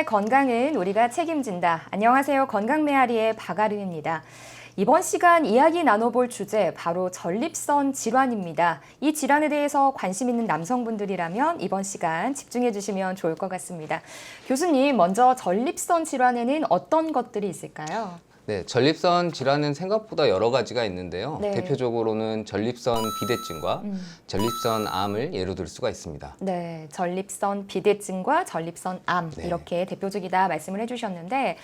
건강은 우리가 책임진다. 안녕하세요. 건강메아리의 박아름입니다. 이번 시간 이야기 나눠볼 주제 바로 전립선 질환입니다. 이 질환에 대해서 관심 있는 남성분들이라면 이번 시간 집중해 주시면 좋을 것 같습니다. 교수님, 먼저 전립선 질환에는 어떤 것들이 있을까요? 네, 전립선 질환은 생각보다 여러 가지가 있는데요. 네. 대표적으로는 전립선 비대증과 전립선 암을 예로 들 수가 있습니다. 네, 전립선 비대증과 전립선 암 네. 이렇게 대표적이다 말씀을 해주셨는데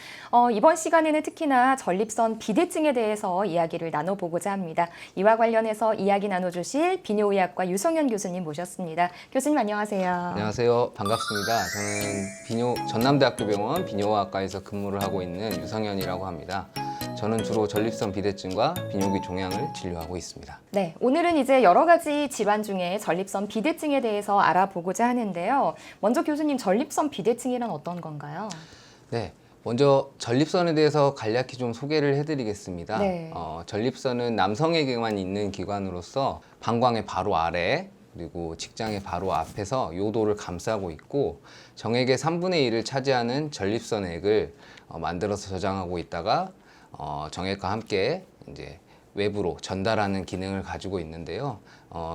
이번 시간에는 특히나 전립선 비대증에 대해서 이야기를 나눠보고자 합니다. 이와 관련해서 이야기 나눠주실 비뇨의학과 유성현 교수님 모셨습니다. 교수님 안녕하세요. 안녕하세요. 반갑습니다. 저는 전남대학교 병원 비뇨의학과에서 근무를 하고 있는 유성현이라고 합니다. 저는 주로 전립선 비대증과 비뇨기 종양을 진료하고 있습니다. 네, 오늘은 이제 여러 가지 질환 중에 전립선 비대증에 대해서 알아보고자 하는데요. 먼저 교수님, 전립선 비대증이란 어떤 건가요? 네, 먼저 전립선에 대해서 간략히 좀 소개를 해드리겠습니다. 네. 전립선은 남성에게만 있는 기관으로서 방광의 바로 아래 그리고 직장의 바로 앞에서 요도를 감싸고 있고 정액의 3분의 1을 차지하는 전립선액을 만들어서 저장하고 있다가 정액과 함께 이제 외부로 전달하는 기능을 가지고 있는데요.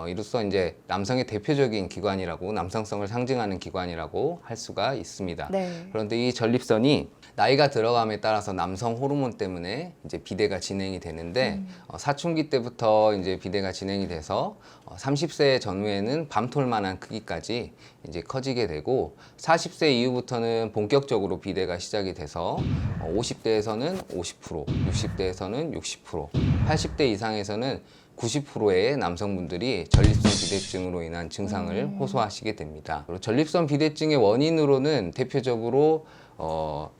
이로써 이제 남성의 대표적인 기관이라고, 남성성을 상징하는 기관이라고 할 수가 있습니다. 네. 그런데 이 전립선이 나이가 들어감에 따라서 남성 호르몬 때문에 이제 비대가 진행이 되는데 사춘기 때부터 이제 비대가 진행이 돼서 30세 전후에는 밤톨만한 크기까지 이제 커지게 되고 40세 이후부터는 본격적으로 비대가 시작이 돼서 50대에서는 50%, 60대에서는 60%, 80대 이상에서는 90%의 남성분들이 전립선 비대증으로 인한 증상을 호소하시게 됩니다. 그리고 전립선 비대증의 원인으로는 대표적으로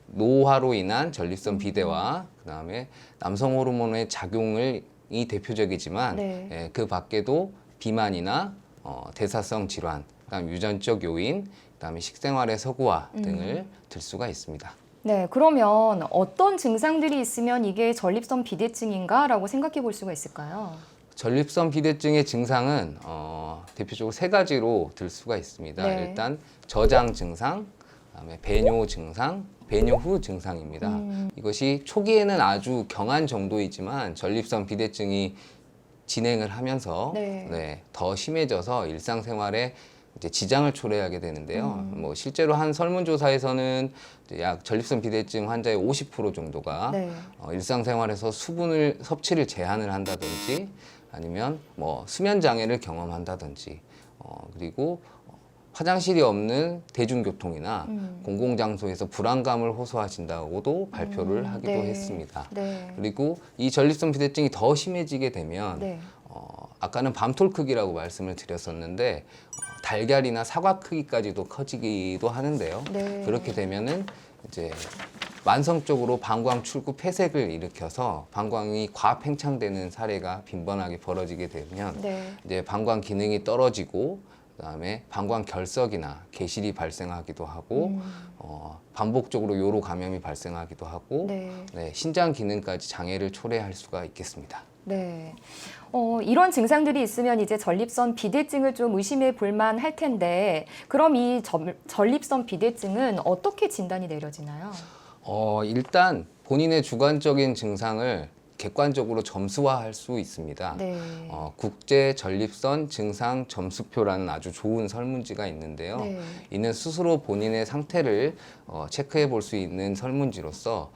노화로 인한 전립선 비대와 그다음에 남성 호르몬의 작용이 대표적이지만 네. 그 밖에도 비만이나 대사성 질환, 그다음 유전적 요인, 그다음에 식생활의 서구화 등을 들 수가 있습니다. 네, 그러면 어떤 증상들이 있으면 이게 전립선 비대증인가라고 생각해 볼 수가 있을까요? 전립선 비대증의 증상은 대표적으로 세 가지로 들 수가 있습니다. 네. 일단 저장 증상, 그다음에 배뇨 증상, 배뇨 후 증상입니다. 이것이 초기에는 아주 경한 정도이지만 전립선 비대증이 진행을 하면서 네. 더 심해져서 일상생활에 이제 지장을 초래하게 되는데요. 뭐 실제로 한 설문조사에서는 약 전립선 비대증 환자의 50% 정도가 네. 일상생활에서 수분을 섭취를 제한을 한다든지 아니면 뭐 수면 장애를 경험한다든지 그리고 화장실이 없는 대중교통이나 공공장소에서 불안감을 호소하신다고도 발표를 하기도 네. 했습니다. 네. 그리고 이 전립선 비대증이 더 심해지게 되면 네. 아까는 밤톨 크기라고 말씀을 드렸었는데 달걀이나 사과 크기까지도 커지기도 하는데요. 네. 그렇게 되면은 이제 만성적으로 방광 출구 폐색을 일으켜서 방광이 과팽창되는 사례가 빈번하게 벌어지게 되면 네. 이제 방광 기능이 떨어지고 그다음에 방광 결석이나 개실이 발생하기도 하고 반복적으로 요로 감염이 발생하기도 하고 네. 신장 기능까지 장애를 초래할 수가 있겠습니다. 네. 이런 증상들이 있으면 이제 전립선 비대증을 좀 의심해 볼 만할 텐데, 그럼 이 전립선 비대증은 어떻게 진단이 내려지나요? 일단 본인의 주관적인 증상을 객관적으로 점수화할 수 있습니다. 네. 국제 전립선 증상 점수표라는 아주 좋은 설문지가 있는데요. 네. 이는 스스로 본인의 상태를 체크해 볼 수 있는 설문지로서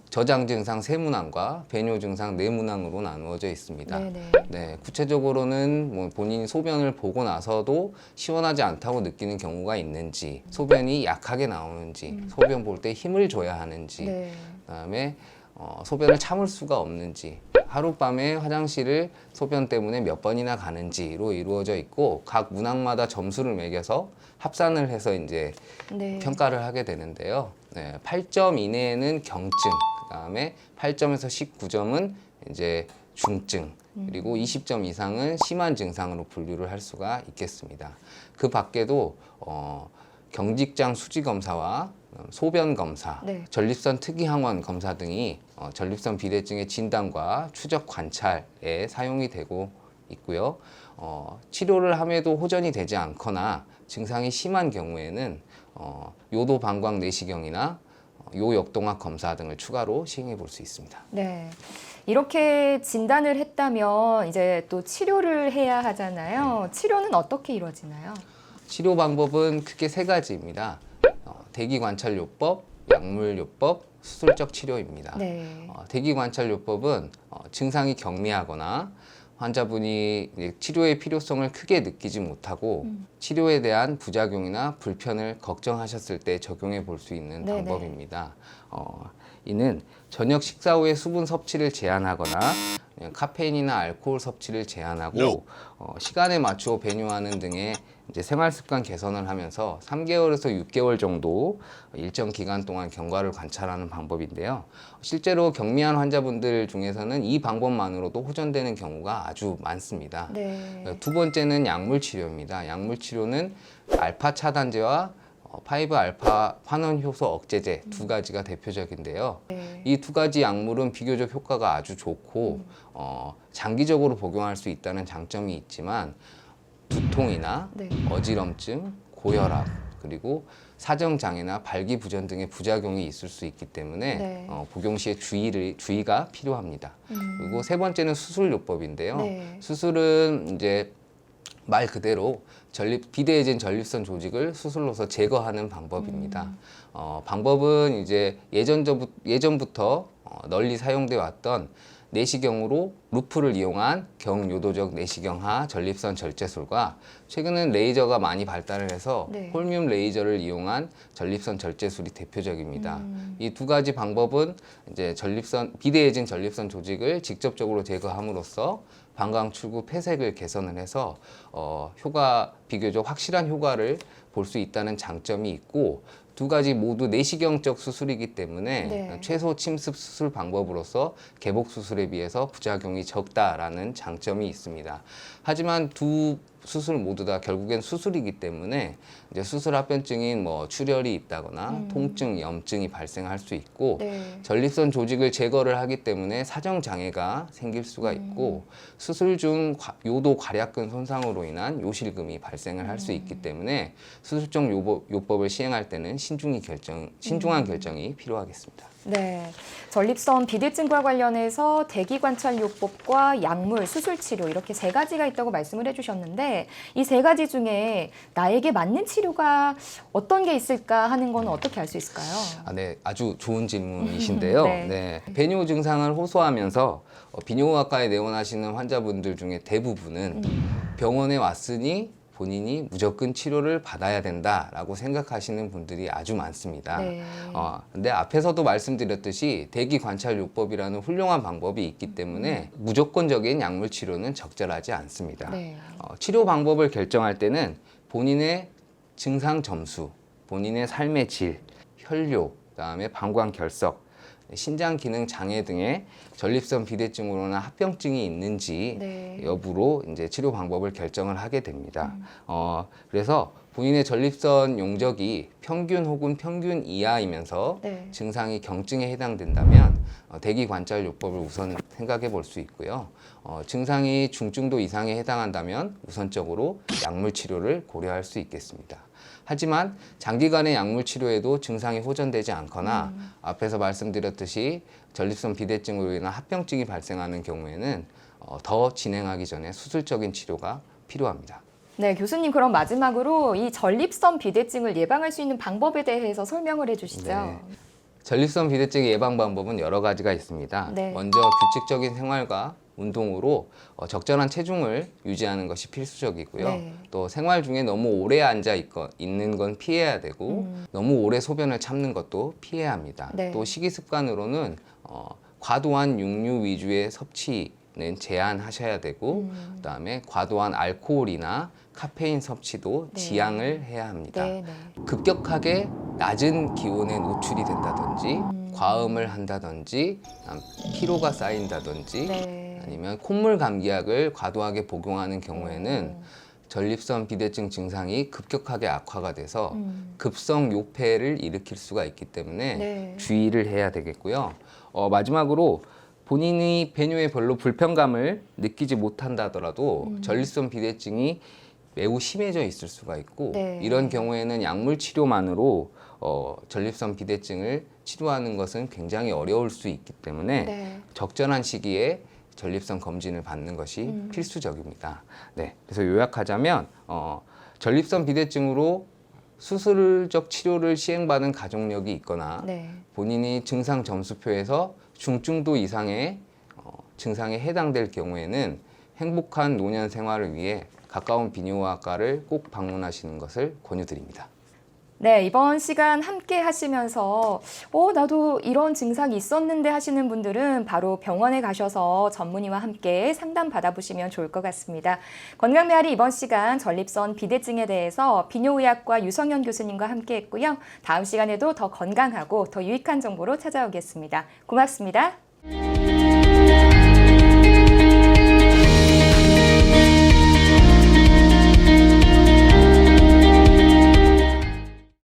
저장 증상 세 문항과 배뇨 증상 네 문항으로 나누어져 있습니다. 네네. 네, 구체적으로는 뭐 본인이 소변을 보고 나서도 시원하지 않다고 느끼는 경우가 있는지, 소변이 약하게 나오는지, 소변 볼 때 힘을 줘야 하는지, 네. 그다음에 소변을 참을 수가 없는지, 하룻밤에 화장실을 소변 때문에 몇 번이나 가는지로 이루어져 있고 각 문항마다 점수를 매겨서 합산을 해서 이제 네. 평가를 하게 되는데요. 8점 이내에는 경증, 그다음에 8점에서 19점은 이제 중증, 그리고 20점 이상은 심한 증상으로 분류를 할 수가 있겠습니다. 그 밖에도 경직장 수지 검사와 소변 검사, 네. 전립선 특이항원 검사 등이 전립선 비대증의 진단과 추적 관찰에 사용이 되고 있고요. 치료를 함에도 호전이 되지 않거나 증상이 심한 경우에는 요도 방광 내시경이나 요역동학 검사 등을 추가로 시행해 볼 수 있습니다. 네. 이렇게 진단을 했다면 이제 또 치료를 해야 하잖아요. 치료는 어떻게 이루어지나요? 치료 방법은 크게 세 가지입니다. 대기관찰요법, 약물요법, 수술적 치료입니다. 네. 대기관찰요법은 증상이 경미하거나 환자분이 이제 치료의 필요성을 크게 느끼지 못하고 치료에 대한 부작용이나 불편을 걱정하셨을 때 적용해 볼 수 있는 네네. 방법입니다. 이는 저녁 식사 후에 수분 섭취를 제한하거나 카페인이나 알코올 섭취를 제한하고 시간에 맞추어 배뇨하는 등의 이제 생활 습관 개선을 하면서 3개월에서 6개월 정도 일정 기간 동안 경과를 관찰하는 방법인데요. 실제로 경미한 환자분들 중에서는 이 방법만으로도 호전되는 경우가 아주 많습니다. 네. 두 번째는 약물 치료입니다. 약물 치료는 알파 차단제와 5-알파 환원 효소 억제제 두 가지가 대표적인데요. 네. 이 두 가지 약물은 비교적 효과가 아주 좋고 장기적으로 복용할 수 있다는 장점이 있지만 두통이나 네. 어지럼증, 고혈압, 그리고 사정장애나 발기부전 등의 부작용이 있을 수 있기 때문에 네. 복용 시에 주의가 필요합니다. 그리고 세 번째는 수술요법인데요. 네. 수술은 이제 말 그대로 비대해진 전립선 조직을 수술로서 제거하는 방법입니다. 방법은 이제 예전부터 널리 사용돼 왔던 내시경으로 루프를 이용한 경요도적 내시경하 전립선 절제술과 최근엔 레이저가 많이 발달을 해서 네. 홀뮴 레이저를 이용한 전립선 절제술이 대표적입니다. 이 두 가지 방법은 이제 비대해진 전립선 조직을 직접적으로 제거함으로써 방광 출구 폐색을 개선을 해서 비교적 확실한 효과를 볼 수 있다는 장점이 있고 두 가지 모두 내시경적 수술이기 때문에 네. 최소 침습 수술 방법으로서 개복 수술에 비해서 부작용이 적다라는 장점이 있습니다. 하지만 두 수술 모두 다 결국엔 수술이기 때문에 이제 수술 합병증인 출혈이 있다거나 통증, 염증이 발생할 수 있고 네. 전립선 조직을 제거를 하기 때문에 사정 장애가 생길 수가 있고 수술 중 요도 괄약근 손상으로 인한 요실금이 발생을 할 수 있기 때문에 수술적 요법을 시행할 때는 신중한 결정이 필요하겠습니다. 네. 전립선 비대증과 관련해서 대기관찰요법과 약물, 수술치료 이렇게 세 가지가 있다고 말씀을 해주셨는데 이 세 가지 중에 나에게 맞는 치료가 어떤 게 있을까 하는 건 어떻게 알 수 있을까요? 네, 아주 좋은 질문이신데요. 네. 네. 배뇨 증상을 호소하면서 비뇨기과에 내원하시는 환자분들 중에 대부분은 병원에 왔으니 본인이 무조건 치료를 받아야 된다라고 생각하시는 분들이 아주 많습니다. 네. 근데 앞에서도 말씀드렸듯이 대기관찰요법이라는 훌륭한 방법이 있기 때문에 무조건적인 약물 치료는 적절하지 않습니다. 네. 치료 방법을 결정할 때는 본인의 증상 점수, 본인의 삶의 질, 혈뇨, 그다음에 방광 결석, 신장 기능 장애 등의 전립선 비대증으로나 합병증이 있는지 네. 여부로 이제 치료 방법을 결정을 하게 됩니다. 그래서 본인의 전립선 용적이 평균 혹은 평균 이하이면서 네. 증상이 경증에 해당된다면 대기관찰요법을 우선 생각해 볼 수 있고요. 증상이 중증도 이상에 해당한다면 우선적으로 약물 치료를 고려할 수 있겠습니다. 하지만 장기간의 약물 치료에도 증상이 호전되지 않거나 앞에서 말씀드렸듯이 전립선 비대증으로 인한 합병증이 발생하는 경우에는 더 진행하기 전에 수술적인 치료가 필요합니다. 네, 교수님 그럼 마지막으로 이 전립선 비대증을 예방할 수 있는 방법에 대해서 설명을 해주시죠. 네. 전립선 비대증 예방 방법은 여러 가지가 있습니다. 네. 먼저 규칙적인 생활과 운동으로 적절한 체중을 유지하는 것이 필수적이고요. 네. 또 생활 중에 너무 오래 있는 건 피해야 되고 너무 오래 소변을 참는 것도 피해야 합니다. 네. 또 식이 습관으로는 과도한 육류 위주의 섭취는 제한하셔야 되고 그다음에 과도한 알코올이나 카페인 섭취도 네. 지양을 해야 합니다. 네, 네. 급격하게 낮은 기온에 노출이 된다든지 과음을 한다든지 피로가 쌓인다든지 네. 아니면 콧물 감기약을 과도하게 복용하는 경우에는 전립선 비대증 증상이 급격하게 악화가 돼서 급성 요폐를 일으킬 수가 있기 때문에 네. 주의를 해야 되겠고요. 마지막으로 본인이 배뇨에 별로 불편감을 느끼지 못한다더라도 전립선 비대증이 매우 심해져 있을 수가 있고 네. 이런 경우에는 약물 치료만으로 전립선 비대증을 치료하는 것은 굉장히 어려울 수 있기 때문에 네. 적절한 시기에 전립선 검진을 받는 것이 필수적입니다. 네, 그래서 요약하자면 전립선 비대증으로 수술적 치료를 시행받은 가족력이 있거나 네. 본인이 증상 점수표에서 중증도 이상의 증상에 해당될 경우에는 행복한 노년 생활을 위해 가까운 비뇨기과를 꼭 방문하시는 것을 권유드립니다. 네, 이번 시간 함께 하시면서 나도 이런 증상이 있었는데 하시는 분들은 바로 병원에 가셔서 전문의와 함께 상담 받아보시면 좋을 것 같습니다. 건강메아리 이번 시간 전립선 비대증에 대해서 비뇨의학과 유성현 교수님과 함께 했고요. 다음 시간에도 더 건강하고 더 유익한 정보로 찾아오겠습니다. 고맙습니다.